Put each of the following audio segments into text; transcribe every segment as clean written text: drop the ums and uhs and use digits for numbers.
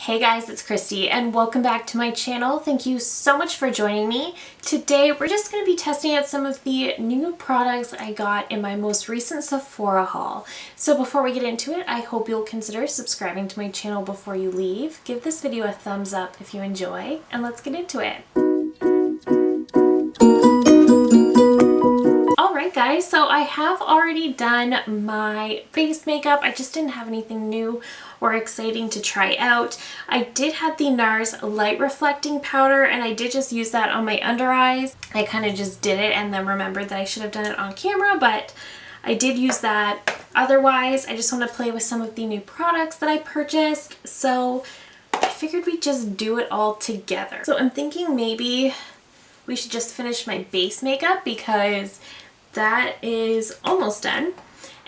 Hey guys, it's Christy and welcome back to my channel. Thank you so much for joining me. Today we're just going to be testing out some of the new products I got in my most recent Sephora haul. So before we get into it, I hope you'll consider subscribing to my channel before you leave. Give this video a thumbs up if you enjoy, and let's get into it. Alright guys, so I have already done my face makeup. I just didn't have anything new or exciting to try out. I did have the NARS light reflecting powder and I did just use that on my under eyes. I kind of just did it and then remembered that I should have done it on camera, but I did use that. Otherwise, I just want to play with some of the new products that I purchased, so I figured we'd just do it all together. So I'm thinking maybe we should just finish my base makeup because that is almost done.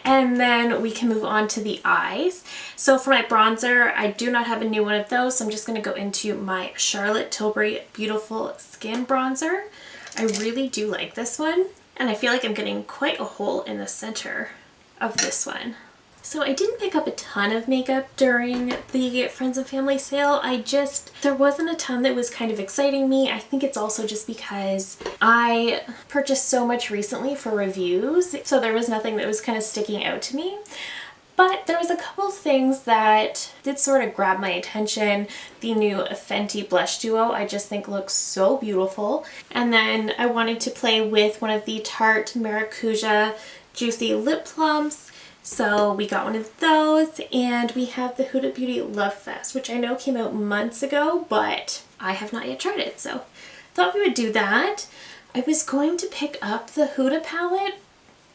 And then we can move on to the eyes. So for my bronzer, I do not have a new one of those, so I'm just going to go into my Charlotte Tilbury Beautiful Skin Bronzer. I really do like this one, and I feel like I'm getting quite a hole in the center of this one. So I didn't pick up a ton of makeup during the Friends and Family sale. There wasn't a ton that was kind of exciting me. I think it's also just because I purchased so much recently for reviews, so there was nothing that was kind of sticking out to me. But there was a couple things that did sort of grab my attention. The new Fenty Blush Duo I just think looks so beautiful. And then I wanted to play with one of the Tarte Maracuja Juicy Lip Plumps. So we got one of those, and we have the Huda Beauty Love Fest, which I know came out months ago, but I have not yet tried it, so thought we would do that. I was going to pick up the Huda palette,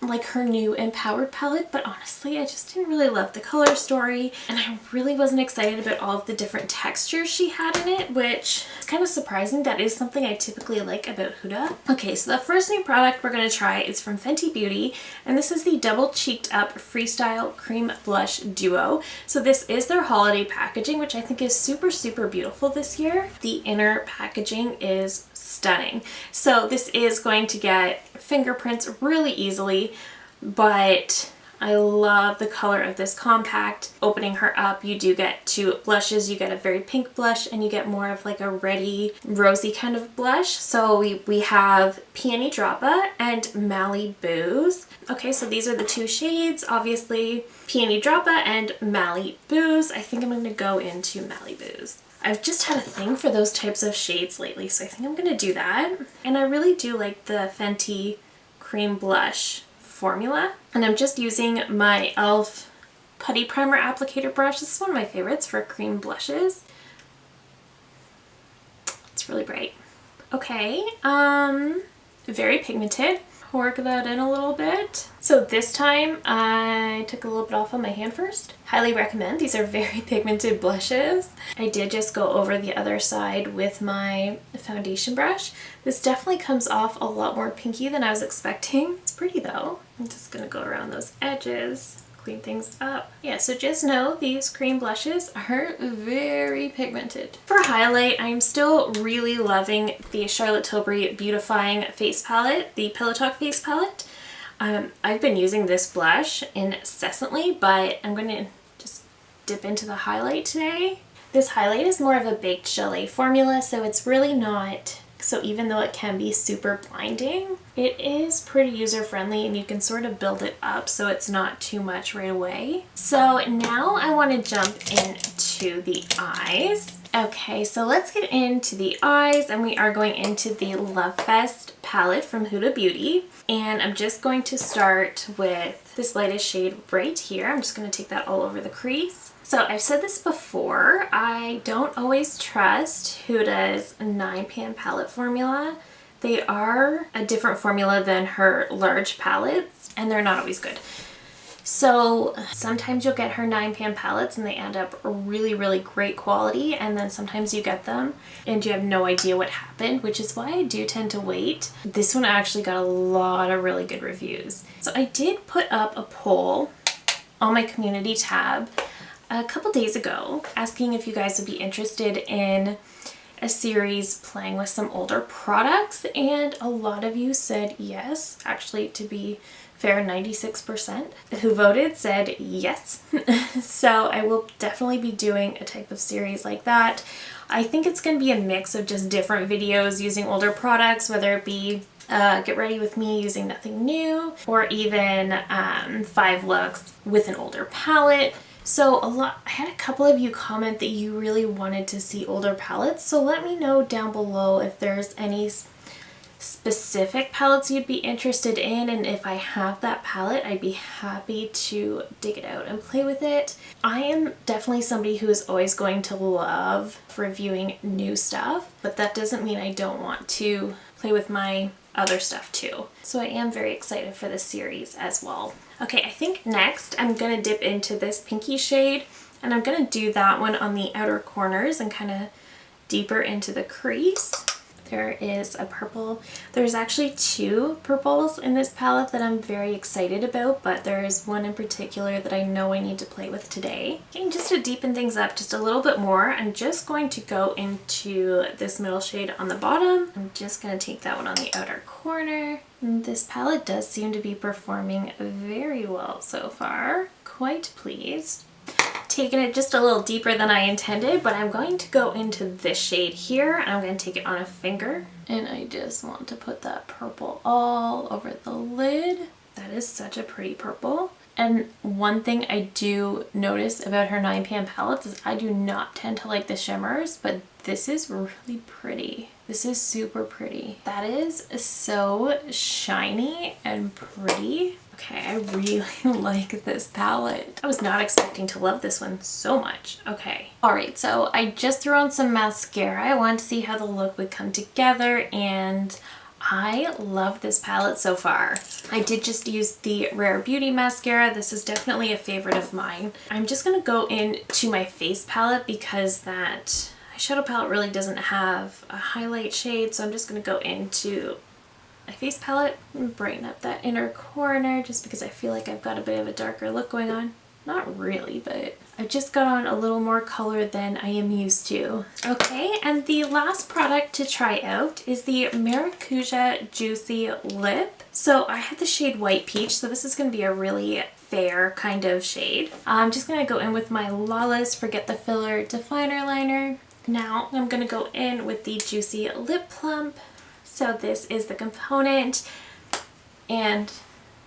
like her new Empowered palette, but honestly I just didn't really love the color story, and I really wasn't excited about all of the different textures she had in it, which is kind of surprising. That is something I typically like about Huda. Okay, so the first new product we're going to try is from Fenty Beauty, and this is the Double Cheeked Up Freestyle Cream Blush Duo. So this is their holiday packaging, which I think is super beautiful this year. The inner packaging is stunning. So this is going to get fingerprints really easily, but I love the color of this compact. Opening her up, you do get two blushes. You get a very pink blush and you get more of like a reddy, rosy kind of blush. So we have Peony Droppa and Malibu's. Okay, so these are the two shades, obviously Peony Droppa and Malibu's. I think I'm going to go into Malibu's. I've just had a thing for those types of shades lately, so I think I'm going to do that. And I really do like the Fenty Cream Blush formula. And I'm just using my e.l.f. Putty Primer Applicator brush. This is one of my favorites for cream blushes. It's really bright. Okay, very pigmented. Work that in a little bit. So this time I took a little bit off on my hand first. Highly recommend. These are very pigmented blushes. I did just go over the other side with my foundation brush. This definitely comes off a lot more pinky than I was expecting. It's pretty though. I'm just gonna go around those edges, clean things up. Yeah, so just know these cream blushes are very pigmented. For highlight, I'm still really loving the Charlotte Tilbury Beautifying Face Palette, the Pillow Talk Face Palette. I've been using this blush incessantly, but I'm going to just dip into the highlight today. This highlight is more of a baked gelée formula, so it's really not, so even though it can be super blinding, it is pretty user-friendly and you can sort of build it up so it's not too much right away. So now I want to jump into the eyes. Okay, so let's get into the eyes, and we are going into the Love Fest palette from Huda Beauty. And I'm just going to start with this lightest shade right here. I'm just going to take that all over the crease. So I've said this before, I don't always trust Huda's 9-pan palette formula. They are a different formula than her large palettes, and they're not always good. So sometimes you'll get her 9-pan palettes and they end up really great quality, and then sometimes you get them and you have no idea what happened, which is why I do tend to wait. This one actually got a lot of really good reviews. So I did put up a poll on my community tab a couple days ago asking if you guys would be interested in a series playing with some older products, and a lot of you said yes. Actually, to be fair 96% who voted said yes. So I will definitely be doing a type of series like that. I think it's going to be a mix of just different videos using older products, whether it be get ready with me using nothing new, or even 5 looks with an older palette. So I had a couple of you comment that you really wanted to see older palettes, so let me know down below if there's any specific palettes you'd be interested in, and if I have that palette, I'd be happy to dig it out and play with it. I am definitely somebody who is always going to love reviewing new stuff, but that doesn't mean I don't want to play with my other stuff too. So I am very excited for this series as well. Okay, I think next I'm gonna dip into this pinky shade, and I'm gonna do that one on the outer corners and kind of deeper into the crease. There is a purple. There's actually 2 purples in this palette that I'm very excited about, but there is one in particular that I know I need to play with today. And just to deepen things up just a little bit more, I'm just going to go into this middle shade on the bottom. I'm just going to take that one on the outer corner. And this palette does seem to be performing very well so far. Quite pleased. Taken it just a little deeper than I intended, but I'm going to go into this shade here, and I'm going to take it on a finger, and I just want to put that purple all over the lid. That is such a pretty purple. And one thing I do notice about her 9pan palettes is I do not tend to like the shimmers, but this is really pretty. This is super pretty. That is so shiny and pretty. Okay, I really like this palette. I was not expecting to love this one so much. Okay. Alright, so I just threw on some mascara. I wanted to see how the look would come together, and I love this palette so far. I did just use the Rare Beauty mascara. This is definitely a favorite of mine. I'm just going to go into my face palette because that eyeshadow palette really doesn't have a highlight shade, so I'm just going to go into my face palette and brighten up that inner corner just because I feel like I've got a bit of a darker look going on. Not really, but I've just got on a little more color than I am used to. Okay, and the last product to try out is the Maracuja Juicy Lip. So I have the shade White Peach, so this is going to be a really fair kind of shade. I'm just going to go in with my Lawless Forget the Filler Definer Liner. Now I'm going to go in with the Juicy Lip Plump. So this is the component, and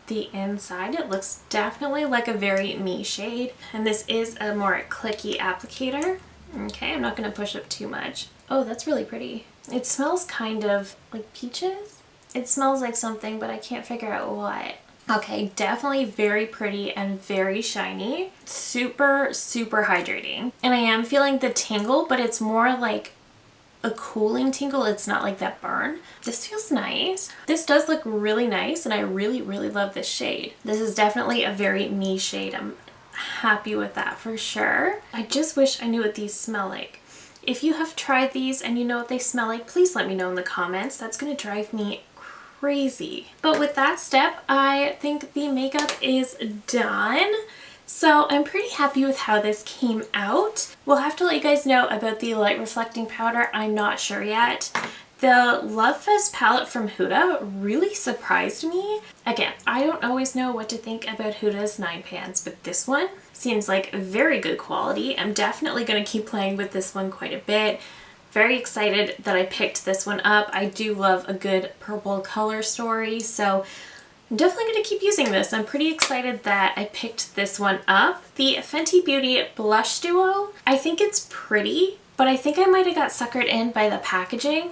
the inside, it looks definitely like a very me shade, and this is a more clicky applicator. Okay, I'm not going to push up too much. Oh, that's really pretty. It smells kind of like peaches. It smells like something, but I can't figure out what. Okay, definitely very pretty and very shiny. Super, super hydrating. And I am feeling the tingle, but it's more like a cooling tingle. It's not like that burn. This feels nice. This does look really nice, and I really, really love this shade. This is definitely a very me shade. I'm happy with that for sure. I just wish I knew what these smell like. If you have tried these and you know what they smell like, please let me know in the comments. That's going to drive me crazy. But with that step, I think the makeup is done. So I'm pretty happy with how this came out. We'll have to let you guys know about the light reflecting powder. I'm not sure yet. The Love Fest palette from Huda really surprised me. Again, I don't always know what to think about Huda's 9pans, but this one seems like very good quality. I'm definitely going to keep playing with this one quite a bit. Very excited that I picked this one up. I do love a good purple color story, so I'm definitely going to keep using this. I'm pretty excited that I picked this one up. The Fenty Beauty Blush Duo, I think it's pretty, but I think I might have got suckered in by the packaging.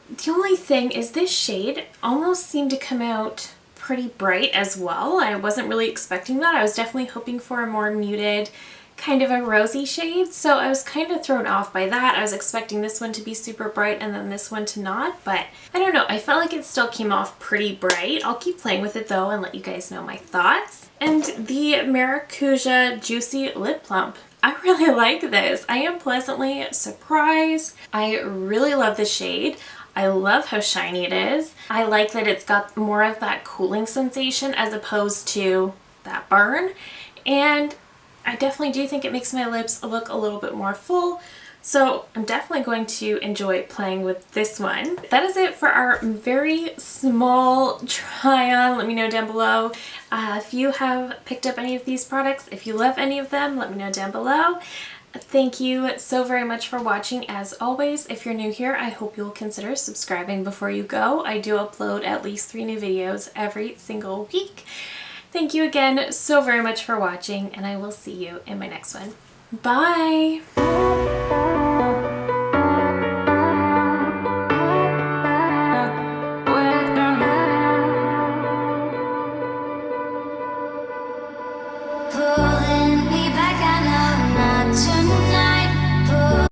The only thing is this shade almost seemed to come out pretty bright as well. I wasn't really expecting that. I was definitely hoping for a more muted, kind of a rosy shade, so I was kind of thrown off by that. I was expecting this one to be super bright and then this one to not, but I don't know. I felt like it still came off pretty bright. I'll keep playing with it though and let you guys know my thoughts. And the Maracuja Juicy Lip Plump. I really like this. I am pleasantly surprised. I really love the shade. I love how shiny it is. I like that it's got more of that cooling sensation as opposed to that burn. And I definitely do think it makes my lips look a little bit more full. So I'm definitely going to enjoy playing with this one. That is it for our very small try on. Let me know down below if you have picked up any of these products. If you love any of them, let me know down below. Thank you so very much for watching. As always, if you're new here, I hope you'll consider subscribing before you go. I do upload at least 3 new videos every single week. Thank you again so very much for watching, and I will see you in my next one. Bye!